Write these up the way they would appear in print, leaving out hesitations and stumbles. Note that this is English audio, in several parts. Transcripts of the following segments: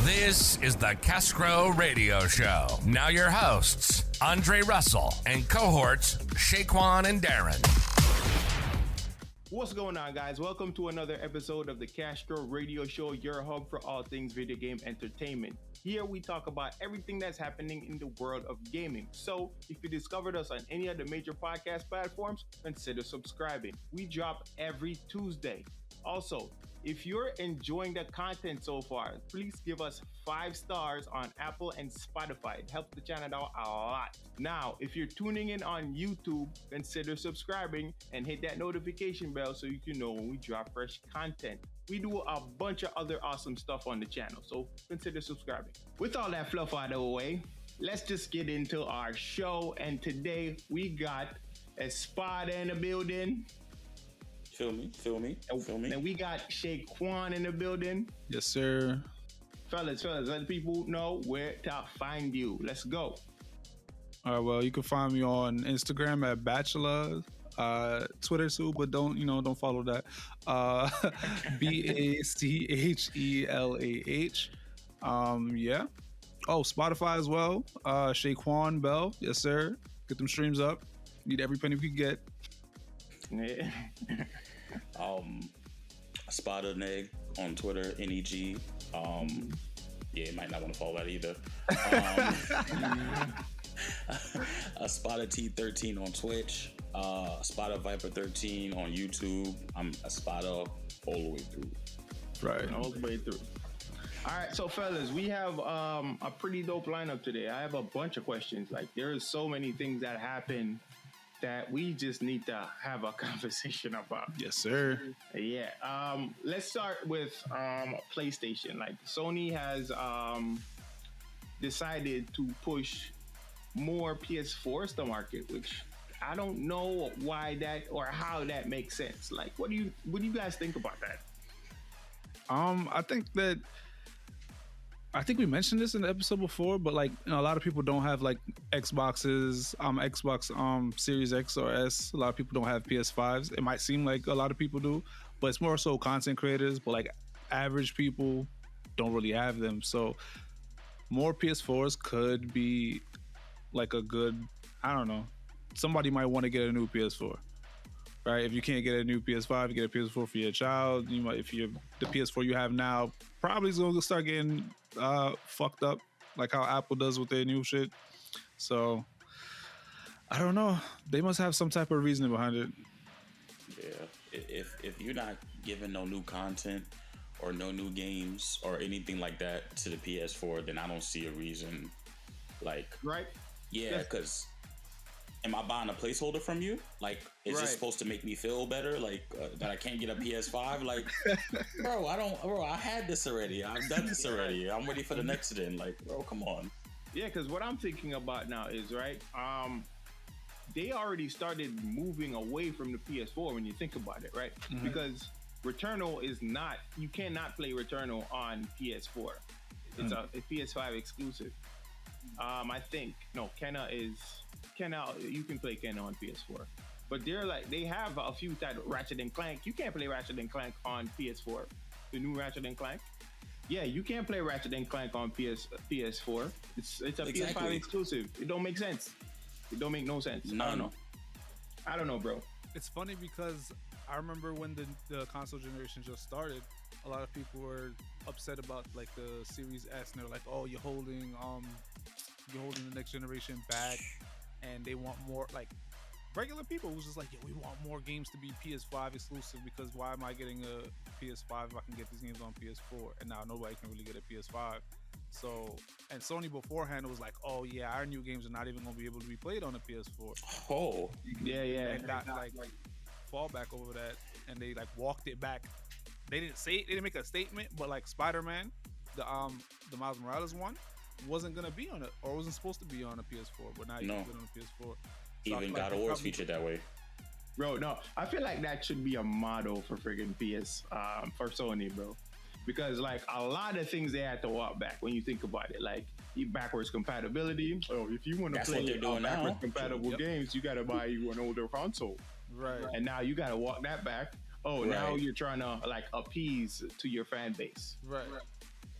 This is the Kashcroe Radio Show. Now your hosts, Andre Russell, and cohorts, Shaquan and Darren. What's going on, guys? Welcome to another episode of the Kashcroe Radio Show, your hub for all things video game entertainment. Here we talk about everything that's happening in the world of gaming. So if you discovered us on any of the major podcast platforms, consider subscribing. We drop every Tuesday. Also, if you're enjoying the content so far, please give us 5 stars on Apple and Spotify. It helps the channel out a lot. Now, if you're tuning in on YouTube, consider subscribing and hit that notification bell so you can know when we drop fresh content. We do a bunch of other awesome stuff on the channel, so consider subscribing. With all that fluff out of the way, let's just get into our show. And today we got Espada in the building. Feel me. And we got Shaquan in the building. Yes, sir. Fellas, let people know where to find you. Let's go. All right, well, you can find me on Instagram at Bachelor, Twitter too, but don't follow that. BACHELAH. Yeah. Oh, Spotify as well. Shaquan Bell. Yes, sir. Get them streams up. Need every penny we can get. Yeah. Spada Neg on Twitter, NEG. Yeah, you might not want to follow that either. Spada T13 on Twitch. Spada Viper 13 on YouTube. I'm a Spada all the way through. Right. All the way through. All right, so fellas, we have a pretty dope lineup today. I have a bunch of questions. Like, there is so many things that happen that we just need to have a conversation about. Yes, sir. Yeah. Let's start with PlayStation. Like, Sony has decided to push more PS4s to market, which I don't know why that or how that makes sense. Like, what do you guys think about that? I think we mentioned this in the episode before, but like, a lot of people don't have like Xbox Series X or S. A lot of people don't have PS5s. It might seem like a lot of people do, but it's more so content creators. But like average people don't really have them. So more PS4s could be like a good, I don't know. Somebody might want to get a new PS4, right? If you can't get a new PS5, you get a PS4 for your child. You might, the PS4 you have now probably is going to start getting fucked up, like how Apple does with their new shit. So I don't know. They must have some type of reasoning behind it. Yeah, if you're not giving no new content or no new games or anything like that to the PS4, then I don't see a reason. Like, right? Yeah, because am I buying a placeholder from you? Like, is this supposed to make me feel better? Like, that I can't get a PS5? Like, bro, I had this already. I've done this already. I'm ready for the next gen. Like, bro, come on. Yeah, because what I'm thinking about now is, right, they already started moving away from the PS4 when you think about it, right? Mm-hmm. Because Returnal is not, you cannot play Returnal on PS4. It's a PS5 exclusive. I think, no, Kenna, you can play Kenna on PS4. But they have a few titles. Ratchet and Clank. You can't play Ratchet and Clank on PS4. The new Ratchet and Clank. Yeah, you can't play Ratchet and Clank on PS4. It's a PS5 exclusive. It don't make sense. It don't make no sense. No. I don't know, bro. It's funny because I remember when the console generation just started, a lot of people were upset about like the Series S, and they're like, "Oh, you're holding the next generation back," and they want more. Like regular people who's just like, "Yeah, we want more games to be PS5 exclusive because why am I getting a PS5 if I can get these games on PS4?" And now nobody can really get a PS5. So, and Sony beforehand was like, "Oh yeah, our new games are not even going to be able to be played on a PS4." Oh, yeah. And got like fallback over that, and they like walked it back. They didn't say it, they didn't make a statement, but like Spider-Man, the Miles Morales one, wasn't gonna be on it, or wasn't supposed to be on a PS4, but now you can get it on a PS4. So even God of War is featured that way. Bro, no, I feel like that should be a model for friggin' PS for Sony, bro. Because like a lot of things they had to walk back when you think about it, like backwards compatibility. Oh, if you want to play backwards compatible games, you got to buy you an older console, right? And now you got to walk that back. Oh, now you're trying to like appease to your fan base, right?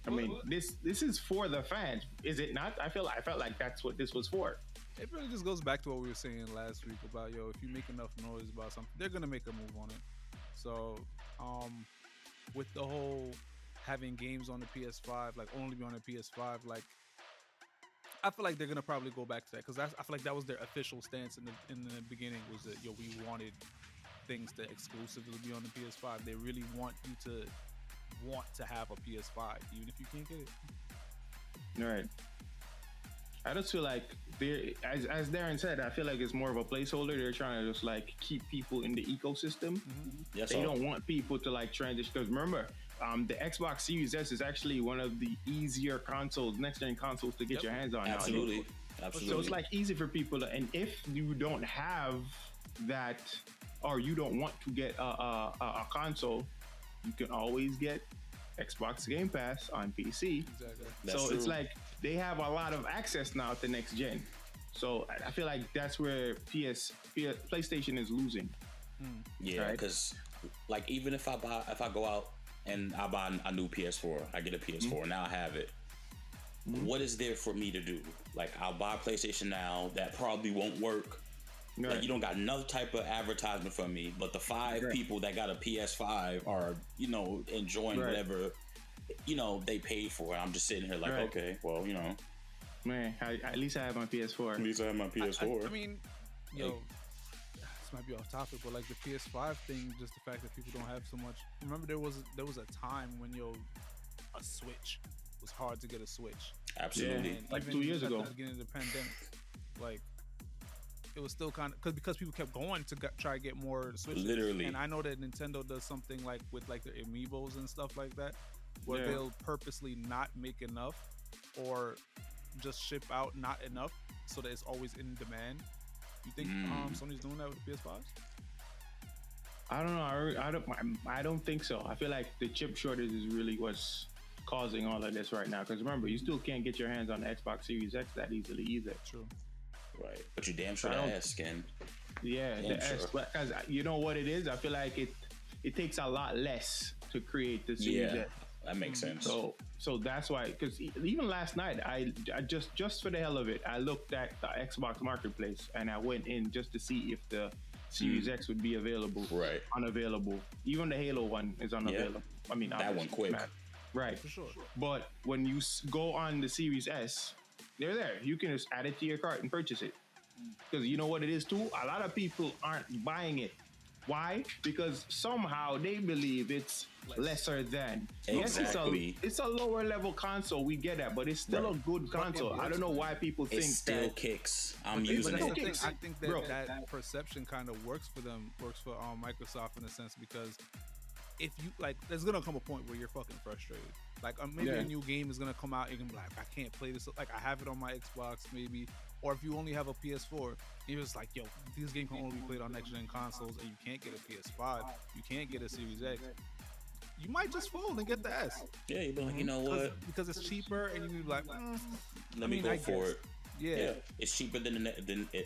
I mean, this is for the fans, is it not? I felt like that's what this was for. It really just goes back to what we were saying last week about, if you make enough noise about something, they're gonna make a move on it. So, with the whole having games on the PS5, like only be on the PS5, like I feel like they're gonna probably go back to that because I feel like that was their official stance in the beginning, was that we wanted things to exclusively be on the PS5. They really want you to want to have a PS5, even if you can't get it. Right. I just feel like as Darren said, I feel like it's more of a placeholder. They're trying to just like keep people in the ecosystem. Yes, they don't want people to like transition, because remember, the Xbox Series S is actually one of the easier consoles, next gen consoles to get your hands on. Absolutely. So it's like easy for people to, and if you don't have that, or you don't want to get a console, you can always get Xbox Game Pass on PC. Exactly. So it's like they have a lot of access now to next gen. So I feel like that's where PlayStation is losing. Yeah, because like even if I go out and I buy a new PS4, I get a PS4, now I have it. What is there for me to do? Like, I'll buy a PlayStation now that probably won't work. Right. Like, you don't got another type of advertisement from me, but the five people that got a PS5 are, enjoying whatever, they paid for it. I'm just sitting here like, okay, well, Man, at least I have my PS4. At least I have my PS4. I mean, this might be off topic, but like the PS5 thing, just the fact that people don't have so much. Remember, there was a time when a Switch was hard to get a Switch. Absolutely. Yeah, like 2 years ago. At the beginning of the pandemic, like it was still kind of because people kept going to try to get more Switches. Literally. And I know that Nintendo does something like with like their amiibos and stuff like that, where they'll purposely not make enough or just ship out not enough so that it's always in demand. You think Sony's doing that with the PS5s? I don't know. I don't think so. I feel like the chip shortage is really what's causing all of this right now. Because remember, you still can't get your hands on the Xbox Series X that easily either. True. Right. But you damn sure asking. Yeah, the S. Because you know what it is? I feel like it takes a lot less to create the Series X. That makes sense. So that's why, because even last night, I just for the hell of it, I looked at the Xbox Marketplace and I went in just to see if the Series X would be available. Right. Unavailable. Even the Halo one is unavailable. Yeah. I mean, that one quick. Right. For sure. But when you go on the Series S, they're there. You can just add it to your cart and purchase it. Because you know what it is too? A lot of people aren't buying it. Why? Because somehow they believe it's lesser than. Exactly. Yes, it's a lower level console. We get that, but it's still a good console. I don't know why people think still that kicks. I'm using it. I think that perception kind of works for them. Works for Microsoft in a sense, because if you like, there's gonna come a point where you're fucking frustrated. Like maybe a new game is gonna come out, and you're gonna be like, I can't play this. Like I have it on my Xbox, maybe. Or if you only have a PS4, you're just like, yo, this game can only be played on next-gen consoles, and you can't get a PS5, you can't get a Series X. You might just fold and get the S. Yeah, you'd be like, you know what? Because it's cheaper, and you'd be like, let me go for it. Yeah, it's cheaper than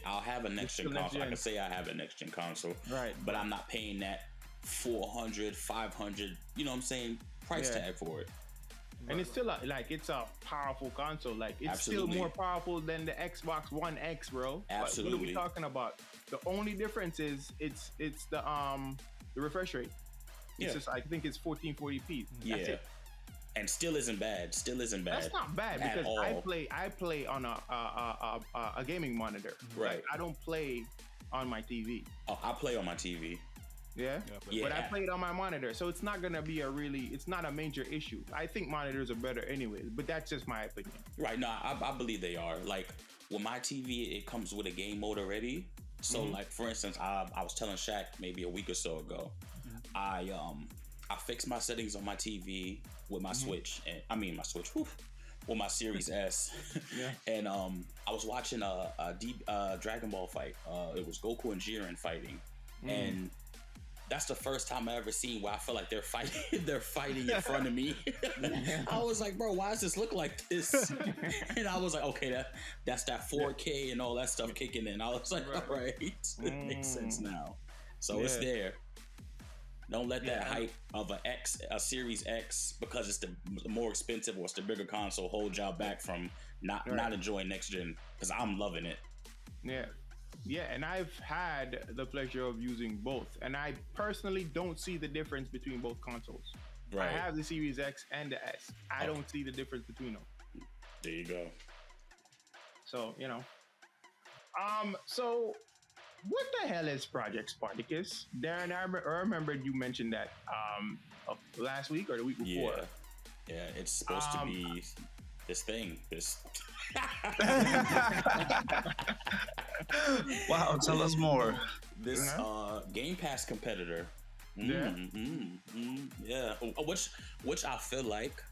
I'll have a next-gen console. I can say I have a next-gen console, right? But I'm not paying that $400, $500, you know what I'm saying, price tag for it. And it's still it's a powerful console. Like it's still more powerful than the Xbox One X, bro. Absolutely. What are we talking about? The only difference is it's the refresh rate. It's just, I think it's 1440p. That's it. And still isn't bad. That's not bad because I play on a gaming monitor. Right. Like, I don't play on my TV. Oh, I play on my TV. Yeah? But I play it on my monitor, so it's not gonna be it's not a major issue. I think monitors are better anyways, but that's just my opinion. Right, no, I believe they are. Like, with my TV, it comes with a game mode already. So, like, for instance, I was telling Shaq maybe a week or so ago, I fixed my settings on my TV with my Switch, with my Series S. And I was watching a Dragon Ball fight. It was Goku and Jiren fighting. And that's the first time I ever seen where I feel like they're fighting in front of me. I was like, bro, why does this look like this? And I was like, okay, that's that 4K and all that stuff kicking in. I was like, all right, it makes sense now. So it's there. Don't let that hype of a Series X, because it's the more expensive or it's the bigger console, hold y'all back from not enjoying next gen, because I'm loving it. Yeah, and I've had the pleasure of using both, and I personally don't see the difference between both consoles. Right. I have the Series X and the S. I don't see the difference between them. There you go. So, so what the hell is Project Spartacus? Darren, I remember you mentioned that last week or the week before. Yeah, it's supposed to be this thing. Wow, tell us more. This Game Pass competitor. Yeah. Which I feel like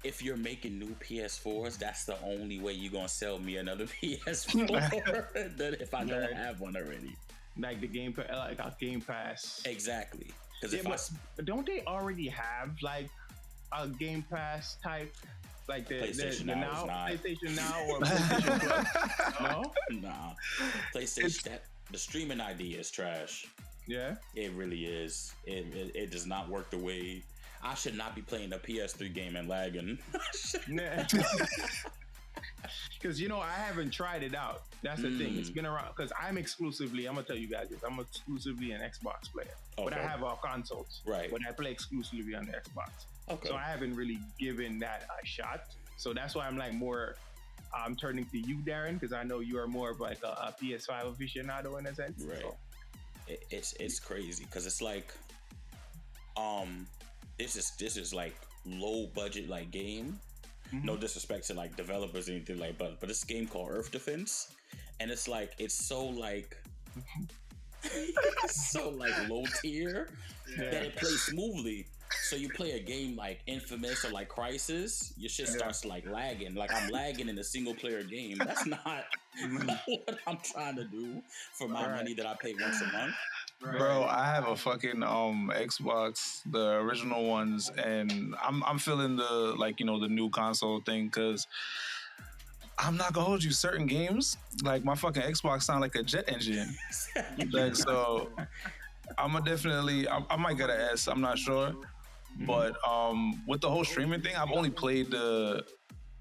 if you're making new PS4s, that's the only way you're gonna sell me another PS4 than if I don't have one already. Like the Game Pass, like a Game Pass. Exactly. Because don't they already have like a Game Pass type? Like the PlayStation Now or PlayStation Plus? No? Nah. PlayStation, the streaming idea is trash. Yeah? It really is. It does not work the way... I should not be playing a PS3 game and lagging. Because, I haven't tried it out. That's the thing. It's been around, because I'm going to tell you guys this, I'm exclusively an Xbox player. Okay. But I have all consoles. Right. But I play exclusively on the Xbox. Okay. So I haven't really given that a shot. So that's why I'm like more, I'm turning to you, Darren, because I know you are more of like a PS5 aficionado in a sense. Right. So. It's crazy because it's like, this is like low budget like game. Mm-hmm. No disrespect to like developers or anything like, but this game called Earth Defense, and it's so like so like low tier that it plays smoothly. So you play a game like Infamous or like Crysis, your shit starts like lagging. Like I'm lagging in a single player game. That's not what I'm trying to do for my money that I pay once a month. Bro, I have a fucking Xbox, the original ones, and I'm feeling the the new console thing, because I'm not gonna hold you, certain games like my fucking Xbox sound like a jet engine. Like, so I might get an S, I'm not sure. But with the whole streaming thing, I've only played no,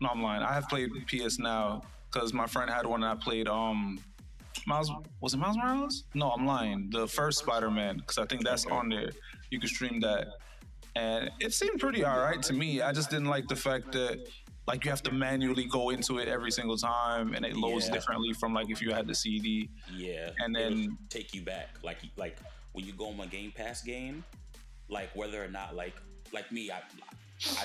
I'm lying. I have played PS Now because my friend had one and I played was it Miles Morales? No, I'm lying. The first Spider-Man, because I think that's on there. You can stream that. And it seemed pretty all right to me. I just didn't like the fact that like you have to manually go into it every single time and it loads differently from like if you had the CD. Yeah. And then it'll take you back. Like when you go on my Game Pass game, like whether or not like me, I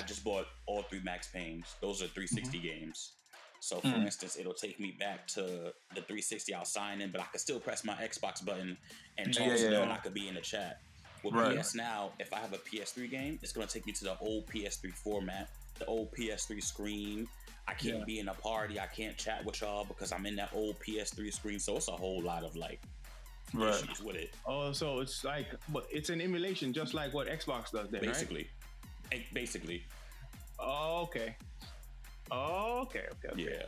just bought all 3 Max Paynes. Those are 360 games. So for instance, it'll take me back to the 360. I'll sign in, but I could still press my Xbox button and talk to them, and I could be in the chat. With PS Now, if I have a PS3 game, it's gonna take me to the old PS3 format, the old PS3 screen. I can't be in a party. I can't chat with y'all because I'm in that old PS3 screen. So it's a whole lot of like issues with it. Oh, so it's like, but it's an emulation, just like what Xbox does, then, basically. Right? Basically. Oh, okay. Okay. Yeah.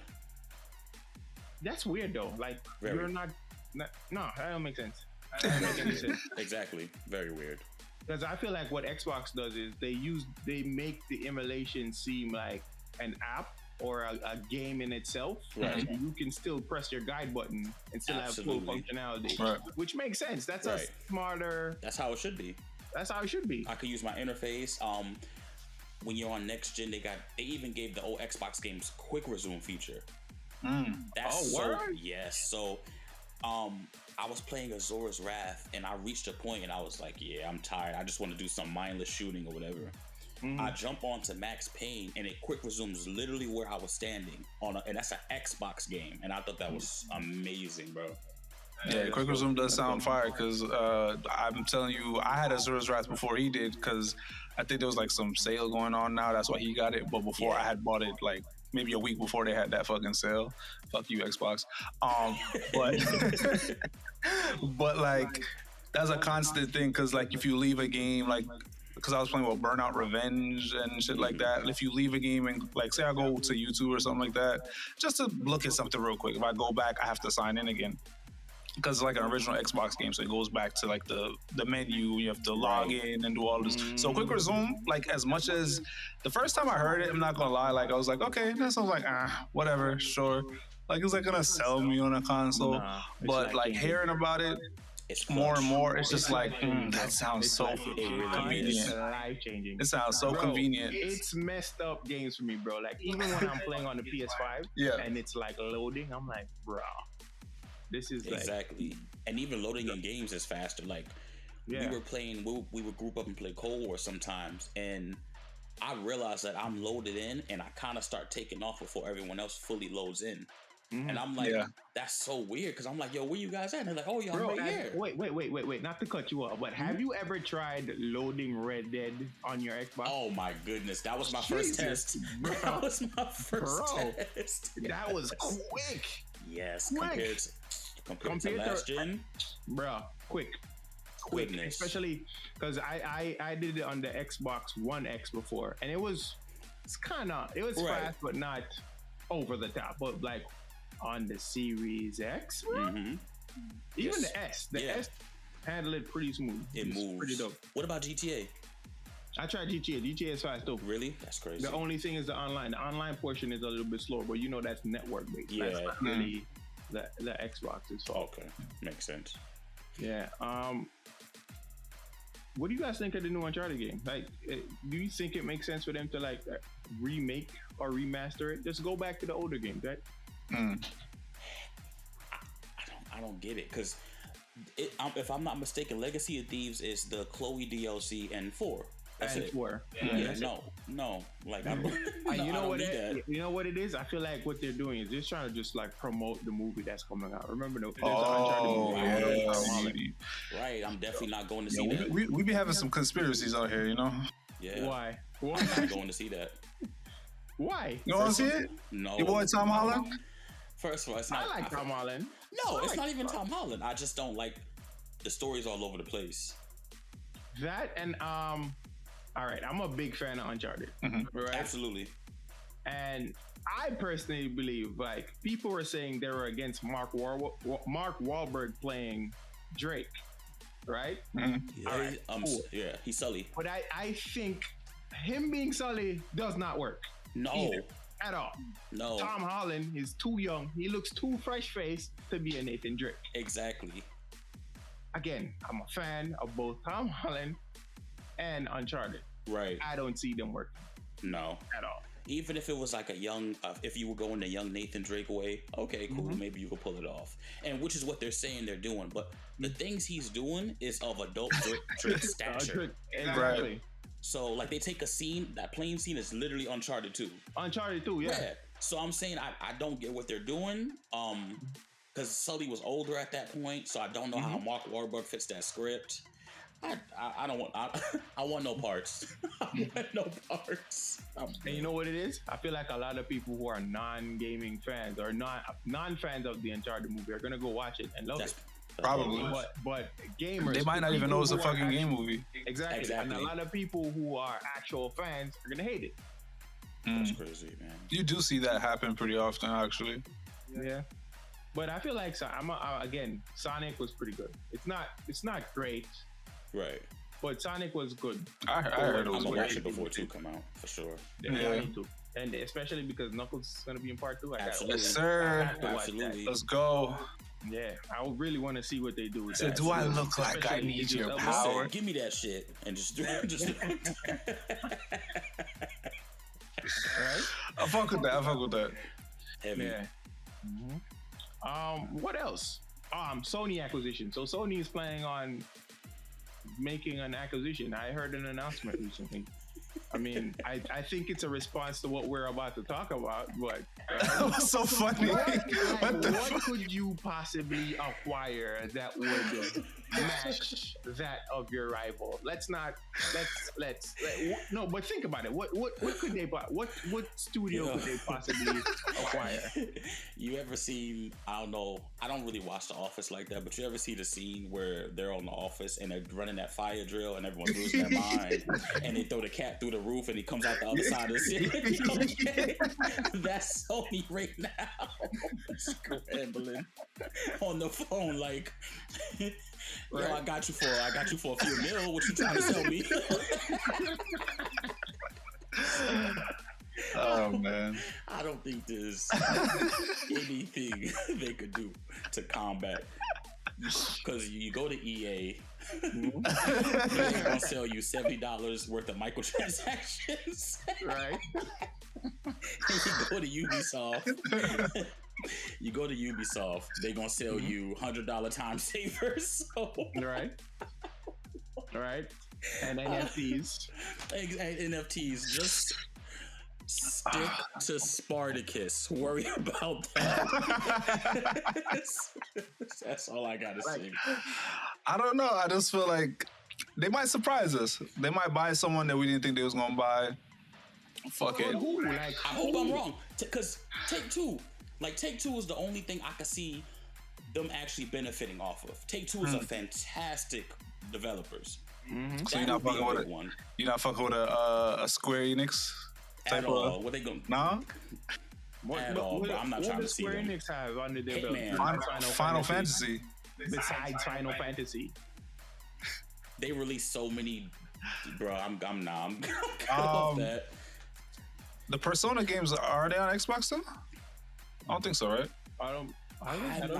That's weird though. Like you're not. No, that don't make sense. That doesn't make any sense. Exactly. Very weird. Because I feel like what Xbox does is they make the emulation seem like an app or a game in itself, and you can still press your guide button and still have full functionality, which makes sense. That's a smarter. That's how it should be. I could use my interface. When you're on next gen, they even gave the old Xbox games quick resume feature. That's word? Yes. So, I was playing Azora's Wrath, and I reached a point, and I was like, "Yeah, I'm tired. I just want to do some mindless shooting or whatever." I jump onto Max Payne, and it quick resumes literally where I was standing and that's an Xbox game, and I thought that was amazing, bro. Yeah, quick resume does sound fire because I'm telling you, I had Azora's Wrath before he did because I think there was like some sale going on now. That's why he got it. But before I had bought it like maybe a week before they had that fucking sale. Fuck you, Xbox. But like that's a constant thing because like if you leave a game like. Because I was playing with Burnout Revenge and shit like that. And if you leave a game and like say I go to YouTube or something like that, just to look at something real quick. If I go back, I have to sign in again. because it's like an original Xbox game, so it goes back to like the menu. You have to log in and do all this. So quick resume, like as much as the first time I heard it, I'm not gonna lie, like I was like, okay, that sounds like whatever, sure. Like it's like gonna sell me on a console, but like hearing about it more and more, it's just like that sounds so convenient. Life changing. It sounds so convenient. It's messed up games for me, bro. Like even when I'm playing on the PS5, and it's like loading, I'm like, bro. This is exactly, and even loading in games is faster. Like we were playing, we would group up and play Cold War sometimes, and I realized that I'm loaded in, and I kind of start taking off before everyone else fully loads in, and I'm like, that's so weird because I'm like, yo, where you guys at? And they're like, oh, y'all right here. Wait, not to cut you off, but have you ever tried loading Red Dead on your Xbox? Oh my goodness, that was my first test. That was my first test. That was quick. Yes, compared to last gen, bro, quick, goodness. Especially because I did it on the Xbox One X before, and it was fast, but not over the top. But like on the Series X, even the S, S handled it pretty smooth. It moves pretty dope. What about GTA? I tried GTA. GTA is fast though. Really? That's crazy. The only thing is the online. The online portion is a little bit slower, but you know that's network based. Yeah. That's not really the Xbox's fault. Okay, makes sense. Yeah. What do you guys think of the new Uncharted game? Like, do you think it makes sense for them to like remake or remaster it? Just go back to the older games, right? I don't get it because if I'm not mistaken, Legacy of Thieves is the Chloe DLC and 4. That's and it. 4. No. Like I don't. You know what it is? I feel like what they're doing is just trying to just like promote the movie that's coming out. Remember the Uncharted movie? Right. I'm definitely not going to see that. We be having some conspiracies out here, you know. Yeah. Why? I'm not going to see that. Why? You want to see it? No. Your boy Tom Holland? First of all, it's not. I like Tom Holland. No, it's not even Tom Holland. I just don't like the stories all over the place. That and all right, I'm a big fan of Uncharted. Right? Absolutely. And I personally believe, like, people were saying they were against Mark Wahlberg playing Drake, right? Yeah, all right, cool. Yeah, he's Sully. But I think him being Sully does not work. No. Either, at all. No. Tom Holland is too young. He looks too fresh-faced to be a Nathan Drake. Exactly. Again, I'm a fan of both Tom Holland and Uncharted. Right. I don't see them working. No. At all. Even if it was like a young, if you were going the young Nathan Drake way, okay, cool, maybe you could pull it off. And which is what they're saying they're doing. But the things he's doing is of adult Drake stature. Exactly. Right. So, like, they take a scene, that plane scene is literally Uncharted 2. Uncharted 2, yeah. So I'm saying I don't get what they're doing. Because Sully was older at that point, so I don't know how Mark Wahlberg fits that script. I don't want. I want no parts. I want no parts. And you know what it is? I feel like a lot of people who are non-gaming fans or non-fans of the Uncharted movie are gonna go watch it and love it. Probably. But gamers, they might not even know it's a fucking game movie. Exactly. And a lot of people who are actual fans are gonna hate it. That's crazy, man. You do see that happen pretty often, actually. Yeah. But I feel like again, Sonic was pretty good. It's not great. Right. But Sonic was good. I heard it was I'm gonna watch great. it before 2 come out, for sure. Yeah, I need to. And especially because Knuckles is going to be in part 2. Absolutely. Yes, sir. Absolutely. Let's go. Yeah, I really want to see what they do with that. Do I look like I need your power? Give me that shit and just right? I fuck with that. Heavy. Yeah. What else? Sony acquisition. So Sony is planning on making an acquisition. I heard an announcement recently. I mean, I think it's a response to what we're about to talk about, but that was so funny. What could you possibly acquire that would match that of your rival. Let's no, but think about it. What could they buy? What studio could they possibly acquire? You ever seen, I don't know, I don't really watch The Office like that, but you ever see the scene where they're on The Office and they're running that fire drill and everyone's losing their mind and they throw the cat through the roof and he comes out the other side of the city? That's Sony right now. Scrambling on the phone like, yo, Right. I got you for a few mil. What you trying to sell me? Oh man. I don't think there's anything they could do to combat. Because you go to EA, they're gonna sell you $70 worth of microtransactions. Right. And you go to Ubisoft, they're gonna sell you $100 time savers. So. Right. And NFTs. NFTs, just stick to Spartacus. Worry about that. That's all I gotta say. I don't know. I just feel like they might surprise us. They might buy someone that we didn't think they was gonna buy. Fuck it. I hope I'm wrong. Because Take-Two is the only thing I can see them actually benefiting off of. Take-Two is a fantastic developers. Mm-hmm. So you're not fucking with it. You're not fucking with a Square Enix at all. What they gonna? Nah. At all. But I'm not trying to see Square them. Enix have under their belt? Final Fantasy. Besides Final Fantasy, they released so many. Bro, I'm off that. The Persona games, are they on Xbox still? I don't think so, right? I don't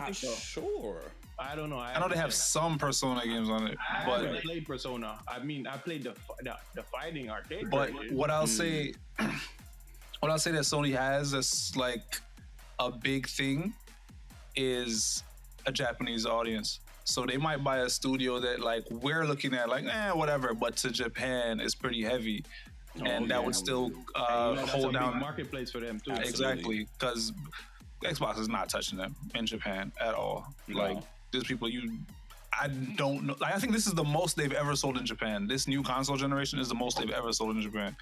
think so. Sure. I don't know. I know they have some Persona games on it, I but haven't played Persona. I mean, I played the fighting arcade. But version. what I'll say that Sony has that's like a big thing is a Japanese audience. So they might buy a studio that like we're looking at like whatever, but to Japan is pretty heavy. And that would still hold down big marketplace for them too. Exactly, because Xbox is not touching them in Japan at all. No. Like there's people I don't know. Like I think this is the most they've ever sold in Japan. This new console generation is the most they've ever sold in Japan.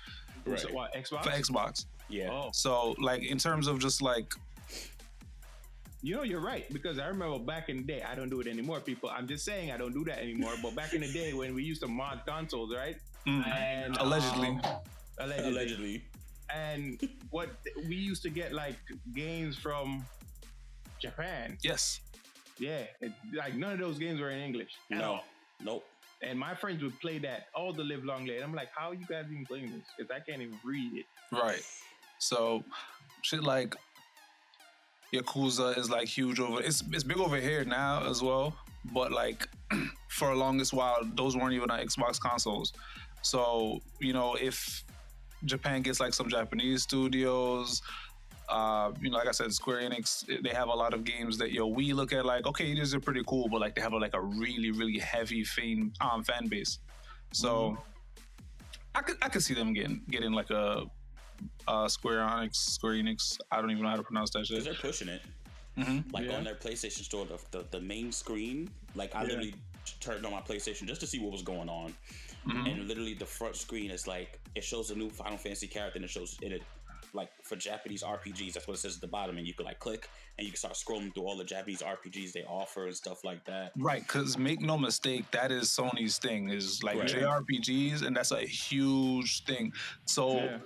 Right. So what, Xbox? For Xbox. Yeah. Oh. So like in terms of just like, you're right, because I remember back in the day, I don't do it anymore, people. I'm just saying I don't do that anymore. But back in the day when we used to mod consoles, right? And allegedly. And what we used to get like games from Japan. Yes. Yeah, like none of those games were in English. No. Nope. And my friends would play that all the live long day. And I'm like, how are you guys even playing this? Because I can't even read it. Right. So shit like Yakuza is like huge over. It's big over here now as well. But like for the longest while, those weren't even on Xbox consoles. So, if Japan gets like some Japanese studios, like I said, Square Enix, they have a lot of games that we look at like, okay, these are pretty cool, but like they have a really, really heavy fan base. So I could see them getting like a Square Enix. I don't even know how to pronounce that shit. Because they're pushing it. Mm-hmm. Like on their PlayStation store, the main screen, like I literally turned on my PlayStation just to see what was going on. Mm-hmm. And literally the front screen is like, it shows the new Final Fantasy character and it shows it like for Japanese RPGs, that's what it says at the bottom, and you could like click and you can start scrolling through all the Japanese RPGs they offer and stuff like that. Right, because make no mistake, that is Sony's thing, is like JRPGs, and that's a huge thing. So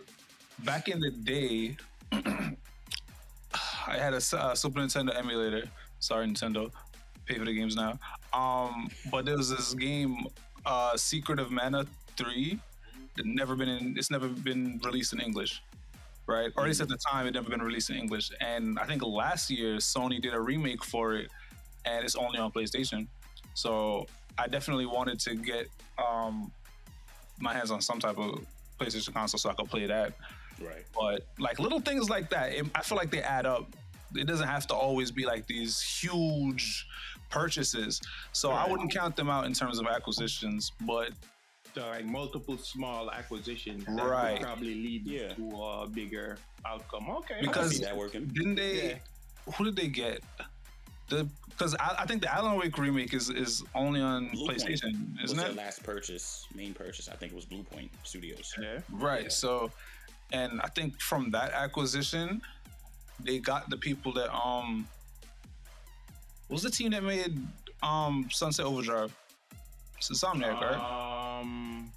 back in the day, I had a Super Nintendo emulator. Sorry, Nintendo, pay for the games now. But there was this game, Secret of Mana 3. It's never been released in English, right? Or at least at the time, it never been released in English. And I think last year Sony did a remake for it, and it's only on PlayStation. So I definitely wanted to get my hands on some type of PlayStation console so I could play that. Right. But like little things like that, I feel like they add up. It doesn't have to always be like these huge purchases. So I wouldn't count them out in terms of acquisitions, but like multiple small acquisitions that would probably lead to a bigger outcome. Okay. Because I see that working. Didn't they? Who did they get? Because I think the Alan Wake remake is only on PlayStation, isn't it? Their last main purchase. I think it was Blue Point Studios. Yeah. Right. Yeah. So, and I think from that acquisition, they got the people that what was the team that made Sunset Overdrive? It's Insomniac, right?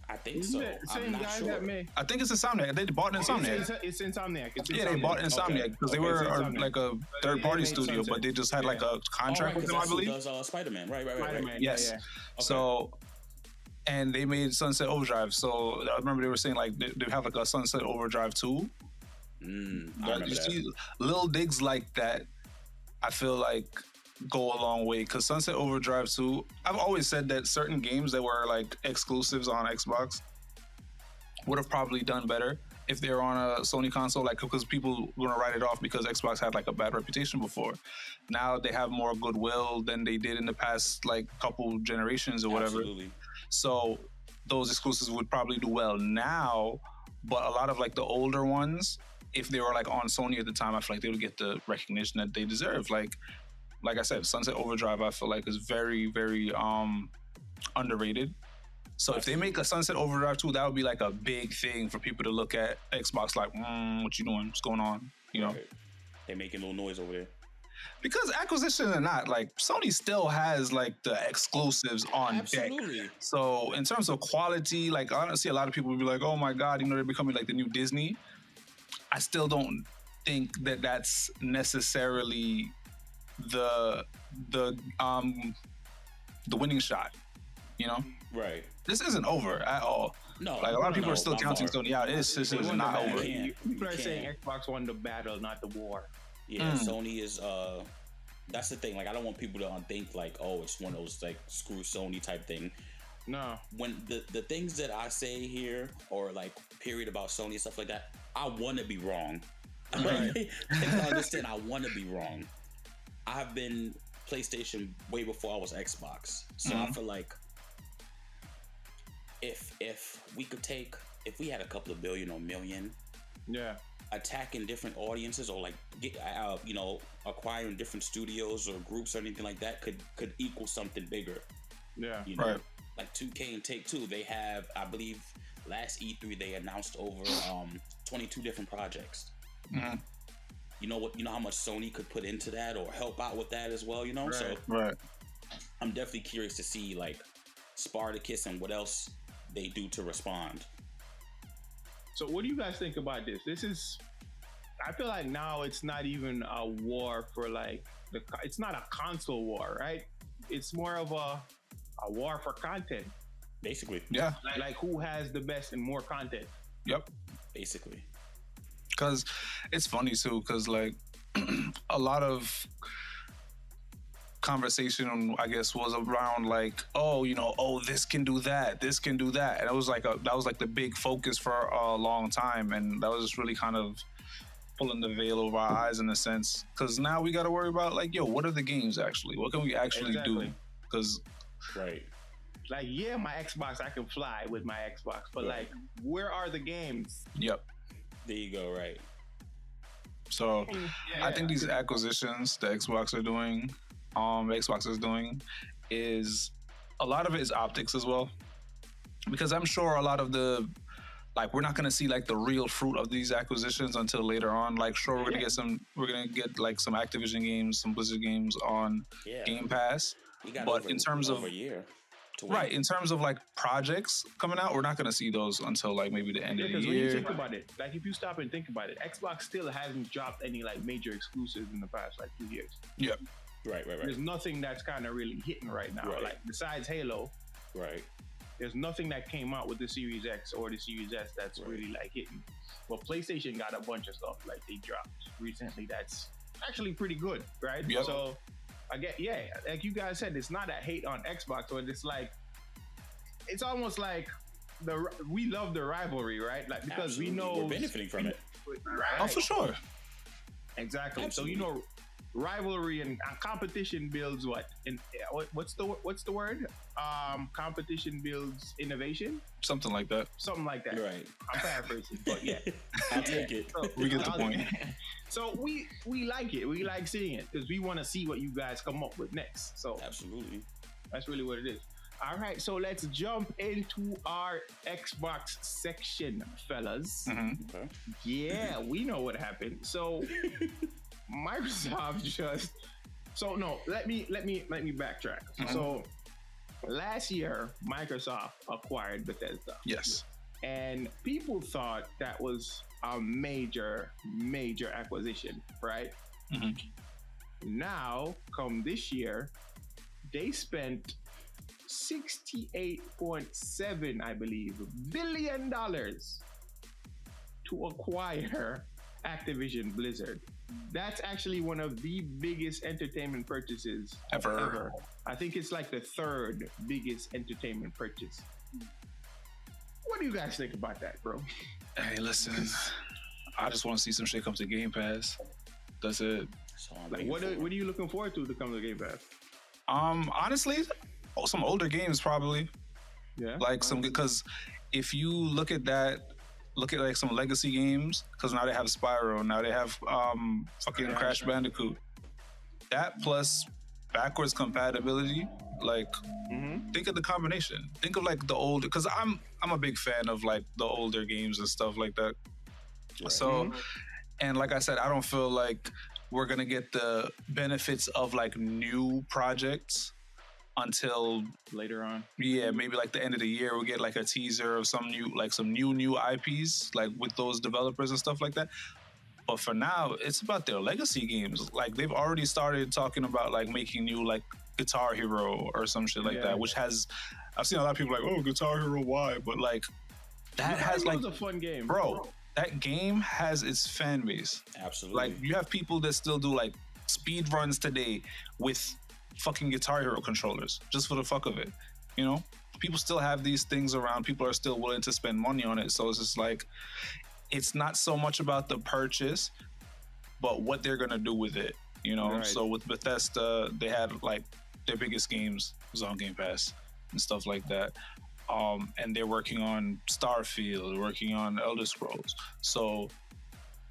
I think so. I'm not sure. I think it's Insomniac. They bought Insomniac. It's Insomniac. They bought Insomniac because they were like a third-party studio, but they just had like a contract with them, I believe. Does Spider-Man, right. Spider-Man, yes. Yeah. So, and they made Sunset Overdrive. So I remember they were saying like they have like a Sunset Overdrive 2. I remember that. See, little digs like that, I feel like go a long way, because Sunset Overdrive 2, I've always said that certain games that were like exclusives on Xbox would have probably done better if they were on a Sony console, like, because people were gonna write it off because Xbox had like a bad reputation before. Now they have more goodwill than they did in the past like couple generations or whatever. Absolutely. So those exclusives would probably do well now, but a lot of like the older ones, if they were like on Sony at the time, I feel like they would get the recognition that they deserve. Like I said, Sunset Overdrive, I feel like is very, very underrated. So if they make a Sunset Overdrive 2, that would be like a big thing for people to look at Xbox like, what you doing? What's going on? You know? Right. They making a little noise over there. Because acquisition or not, like Sony still has like the exclusives on Absolutely. deck. So in terms of quality, like I don't see a lot of people be like, oh my God, they're becoming like the new Disney. I still don't think that that's necessarily the winning shot, you know? Right. This isn't over at all. No, like a lot of people are still counting Sony out. This is not over. People are saying Xbox won the battle, not the war. Yeah, Sony is. That's the thing. Like, I don't want people to think like, oh, it's one of those like screw Sony type thing. No. When the things that I say here or like period about Sony and stuff like that, I want to be wrong. Right. I understand. I want to be wrong. I've been PlayStation way before I was Xbox, so I feel like if we had a couple of billion or million, attacking different audiences or like acquiring different studios or groups or anything like that could equal something bigger. Yeah, you know? Right. Like 2K and Take-Two, they have, I believe, last E3 they announced over 22 different projects. Mm-hmm. You know how much Sony could put into that or help out with that as well, you know? Right. I'm definitely curious to see like Spartacus and what else they do to respond. So what do you guys think about this? I feel like now it's not even a war for like it's not a console war, right? It's more of a war for content. Basically. Yeah. Like who has the best and more content. Yep. Basically. Because it's funny too, because like a lot of conversation, I guess, was around like, this can do that, and it was like that was like the big focus for a long time, and that was just really kind of pulling the veil over our eyes in a sense. Because now we got to worry about like, what are the games actually? What can we actually do? Because right. Like, my Xbox, I can fly with my Xbox, but like, where are the games? Yep. There you go, right. So I think these acquisitions the Xbox is doing is a lot of it is optics as well. Because I'm sure a lot of we're not gonna see like the real fruit of these acquisitions until later on. Like sure, we're gonna get like some Activision games, some Blizzard games on Game Pass. But in terms of a year. Right, in terms of like projects coming out, we're not going to see those until like maybe the end of the year. Because when you think about it, like if you stop and think about it, Xbox still hasn't dropped any like major exclusives in the past like 2 years. Yeah. Right. There's nothing that's kind of really hitting right now. Right. Like besides Halo. Right. There's nothing that came out with the Series X or the Series S that's really like hitting. Well, PlayStation got a bunch of stuff like they dropped recently that's actually pretty good, right? Yep. So I get, like you guys said, it's not a hate on Xbox, but it's like, it's almost like we love the rivalry, right? Like because Absolutely. we know we're benefiting from it. Right? Oh, for sure. Exactly. Absolutely. So rivalry and competition builds what? And what's the word? Competition builds innovation. Something like that. Something like that. Right. I'm paraphrasing, but yeah, I'll take it. So, we get the point. So we like it. We like seeing it because we want to see what you guys come up with next. So absolutely, that's really what it is. All right, so let's jump into our Xbox section, fellas. okay. Yeah, we know what happened. So Microsoft just let me backtrack. So last year, Microsoft acquired Bethesda. Yes. And people thought that was a major acquisition, right? Now, come this year, they spent $68.7, I believe, billion to acquire Activision Blizzard. That's actually one of the biggest entertainment purchases ever. I think it's like the third biggest entertainment purchase. What do you guys think about that, bro? Hey, listen, I just want to see some shit come to Game Pass. That's it. Like, what are you looking forward to come to Game Pass? Honestly, some older games probably. Yeah. Like some, because if you look at like some legacy games, because now they have Spyro, now they have fucking Crash Bandicoot. That plus backwards compatibility, like think of the combination. Think of like the older, because I'm a big fan of like the older games and stuff like that. Right. So, and like I said, I don't feel like we're gonna get the benefits of like new projects until later on. Yeah, maybe like the end of the year we'll get like a teaser of some new IPs like with those developers and stuff like that. But for now, it's about their legacy games. Like they've already started talking about like making new like Guitar Hero or some shit like that, which has, I've seen a lot of people like, oh, Guitar Hero, why? But like that has like a fun game, bro. That game has its fan base. Absolutely. Like you have people that still do like speed runs today with fucking Guitar Hero controllers just for the fuck of it. You know, people still have these things around. People are still willing to spend money on it. So it's just like, it's not so much about the purchase, but what they're gonna do with it. You know. Right. So with Bethesda, they had like their biggest games was on Game Pass and stuff like that. And they're working on Starfield, working on Elder Scrolls. So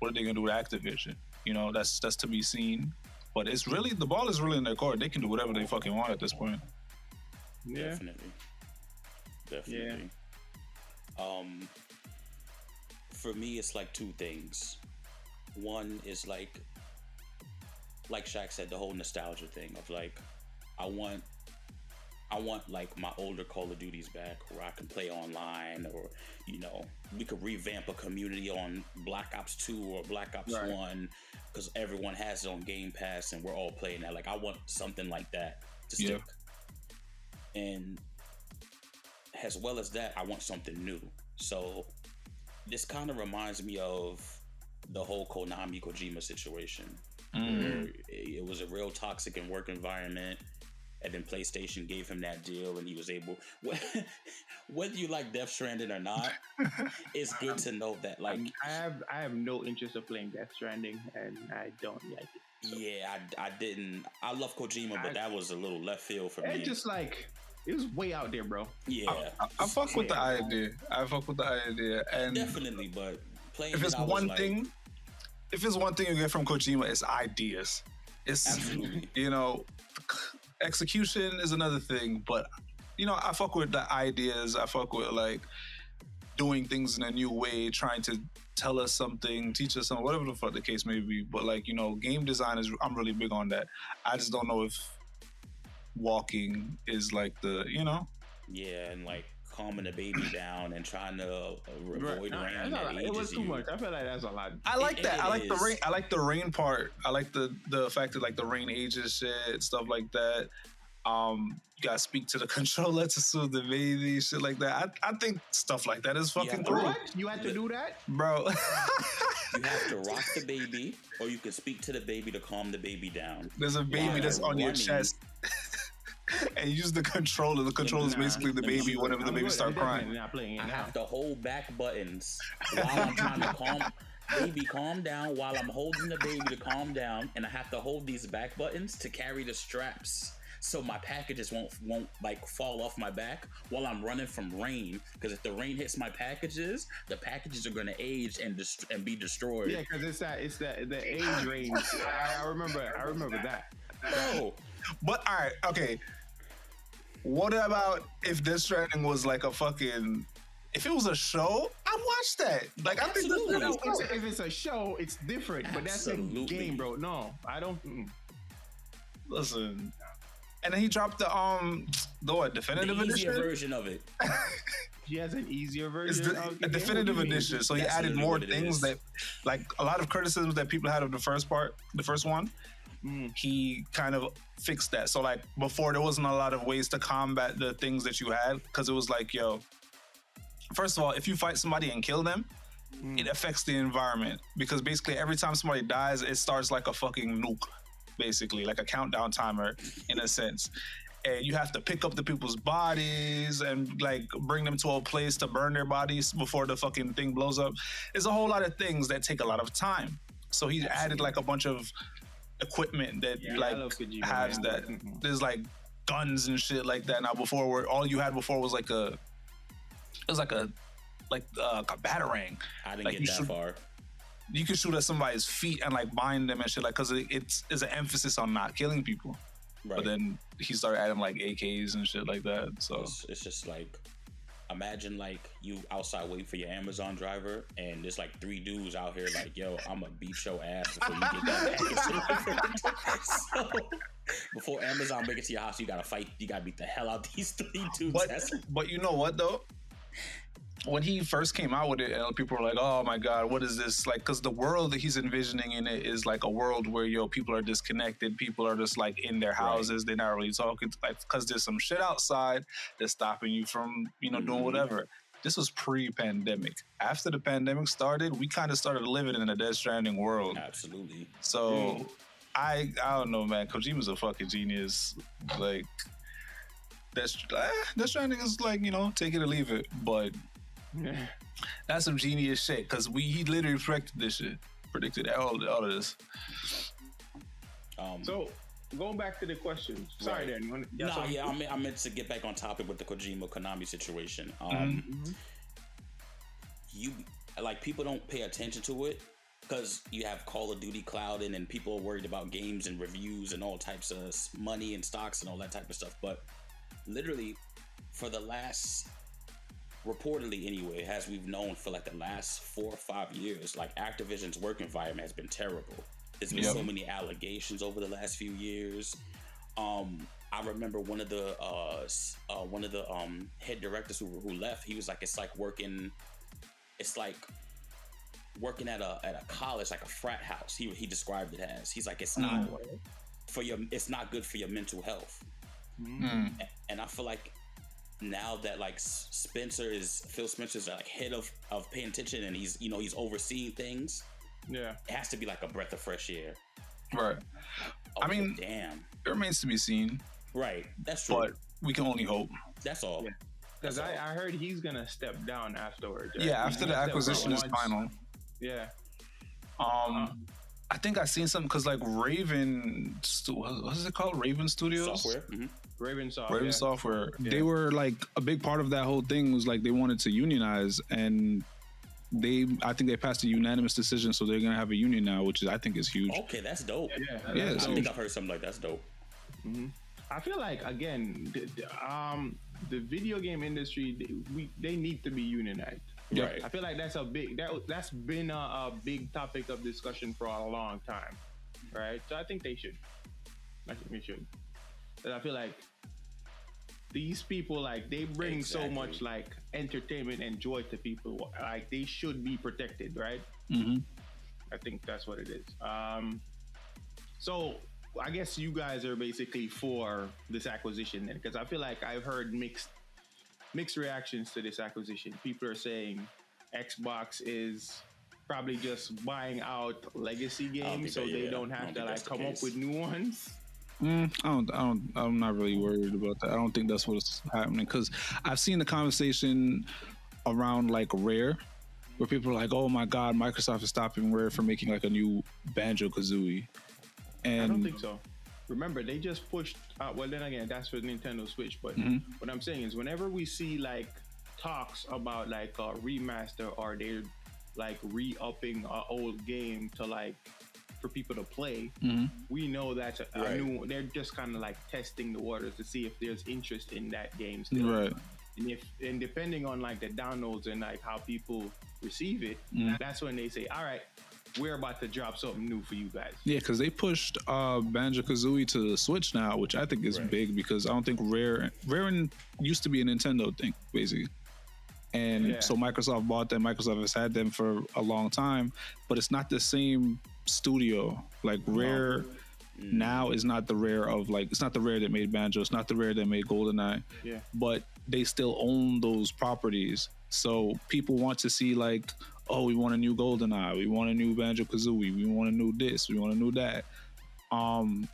what are they gonna do with Activision? You know, that's to be seen. But it's really, the ball is really in their court. They can do whatever they fucking want at this point. Yeah. Definitely. Yeah. For me, it's like two things. One is like Shaq said, the whole nostalgia thing of like, I want like my older Call of Duties back where I can play online, or, you know, we could revamp a community on Black Ops 2 or Black Ops 1 because everyone has it on Game Pass and we're all playing that. Like I want something like that to stick. And as well as that, I want something new. So this kind of reminds me of the whole Kojima situation. Where it was a real toxic and work environment. And then PlayStation gave him that deal, and he was able. Whether you like Death Stranding or not, it's good to know that. Like, I have no interest of playing Death Stranding, and I don't like it. So. Yeah, I didn't. I love Kojima, but that was a little left field for me. It's just like it was way out there, bro. Yeah, I fuck with the idea. And definitely, but playing. If it's one thing you get from Kojima, it's ideas. It's absolutely, you know. Execution is another thing, but you know, I fuck with the ideas. I fuck with like doing things in a new way, trying to tell us something, teach us something, whatever the fuck the case may be. But like, you know, game design is, I'm really big on that. I just don't know if walking is like the, you know. Yeah, and like calming the baby down and trying to avoid rain. It was too much. I feel like that's a lot. I like that. I like the rain. I like the rain part. I like the fact that like the rain ages shit, stuff like that. You gotta speak to the controller to soothe the baby, shit like that. I think stuff like that is fucking cool. What? You had to do that, bro. You have to rock the baby, or you can speak to the baby to calm the baby down. There's a baby that's on your chest. And you use the controller. The controller is basically the baby whenever the baby starts crying. I have to hold back buttons while I'm trying to calm down, while I'm holding the baby to calm down, and I have to hold these back buttons to carry the straps so my packages won't like fall off my back while I'm running from rain. Because if the rain hits my packages, the packages are going to age and be destroyed. Yeah, because it's the age range. I remember that. Bro. But all right, okay. What about if Death Stranding was like a fucking? If it was a show, I'd watch that. Like I think if it's a show, it's different. But that's a game, bro. No, I don't. Listen. And then he dropped the definitive edition version of it. He has an easier version. It's a definitive edition. So he added more things that, like a lot of criticisms that people had of the first one. He kind of fixed that. So like before, there wasn't a lot of ways to combat the things that you had, because it was like, yo, first of all, if you fight somebody and kill them, it affects the environment, because basically every time somebody dies, it starts like a fucking nuke, basically like a countdown timer in a sense. And you have to pick up the people's bodies and like bring them to a place to burn their bodies before the fucking thing blows up. There's a whole lot of things that take a lot of time. So he added like a bunch of equipment that has that. There's like guns and shit like that now. Before, where all you had before was like a batarang. I didn't get that far. You could shoot at somebody's feet and like bind them and shit, like, because it's an emphasis on not killing people. Right. But then he started adding like AKs and shit like that. So it's just like, imagine like you outside waiting for your Amazon driver, and there's like 3 dudes out here like, yo, I'm gonna beat your ass before you get that package. So before Amazon make it to your house, you gotta fight. You gotta beat the hell out these 3 dudes. But you know what though? When he first came out with it, and people were like, "Oh my God, what is this?" Like, because the world that he's envisioning in it is like a world where people are disconnected. People are just like in their houses. Right. They're not really talking, like, because there's some shit outside that's stopping you from, doing whatever. This was pre-pandemic. After the pandemic started, we kind of started living in a Death Stranding world. Absolutely. So I don't know, man. Kojima's a fucking genius. Like, Death Stranding is like, take it or leave it, but. That's some genius shit, because he literally predicted all of this. So going back to the question, sorry, right. Dan. I meant to get back on topic with the Kojima Konami situation. You like, people don't pay attention to it because you have Call of Duty clouding and people are worried about games and reviews and all types of money and stocks and all that type of stuff. But literally, for the last, reportedly anyway, as we've known for like the last 4 or 5 years, like Activision's work environment has been terrible. There's been so many allegations over the last few years. I remember one of the head directors who left. He was like, it's like working at a college, like a frat house. He described it as. He's like, it's not good for your mental health. And I feel like now that like Phil Spencer's like head of paying attention, and he's overseeing things. Yeah, it has to be like a breath of fresh air. Right. I mean, damn. It remains to be seen. Right. That's true. But we can only hope. That's all. Because I heard he's gonna step down afterwards. Right? Yeah, after the acquisition is final. Yeah. I think I seen something because like Raven, what is it called? Raven Studios. Software. Mm-hmm. Raven Software. Yeah. They were like, a big part of that whole thing was like they wanted to unionize, and I think they passed a unanimous decision, so they're gonna have a union now, which I think is huge. Okay, that's dope. Yeah, I think I've heard something like that's dope. Mm-hmm. I feel like, again, the video game industry, they need to be unionized. Right. I feel like that's been a big topic of discussion for a long time, right? So I think they should. And I feel like these people, like, they bring so much like entertainment and joy to people. Like, they should be protected, right? Mm-hmm. I think that's what it is. So I guess you guys are basically for this acquisition then, because I feel like I've heard mixed reactions to this acquisition. People are saying Xbox is probably just buying out legacy games so they don't have to like come up with new ones. I'm not really worried about that. I don't think that's what's happening, because I've seen the conversation around like Rare, where people are like, "Oh my God, Microsoft is stopping Rare from making like a new Banjo-Kazooie." And I don't think so. remember they just pushed. Well, then again, that's for Nintendo Switch. But what I'm saying is, whenever we see like talks about like a remaster or they're like re-upping an old game to like for people to play, we know that's a new. They're just kind of like testing the waters to see if there's interest in that game still. Right. And depending on like the downloads and like how people receive it, that's when they say, all right, we're about to drop something new for you guys. Yeah, because they pushed Banjo-Kazooie to the Switch now, which I think is big because I don't think Rare used to be a Nintendo thing, basically. And so Microsoft bought them. Microsoft has had them for a long time, but it's not the same studio. Like Rare now is not the Rare of like, it's not the Rare that made Banjo. It's not the Rare that made GoldenEye. Yeah. But they still own those properties. So people want to see like, oh, we want a new GoldenEye. We want a new Banjo-Kazooie. We want a new this. We want a new that. And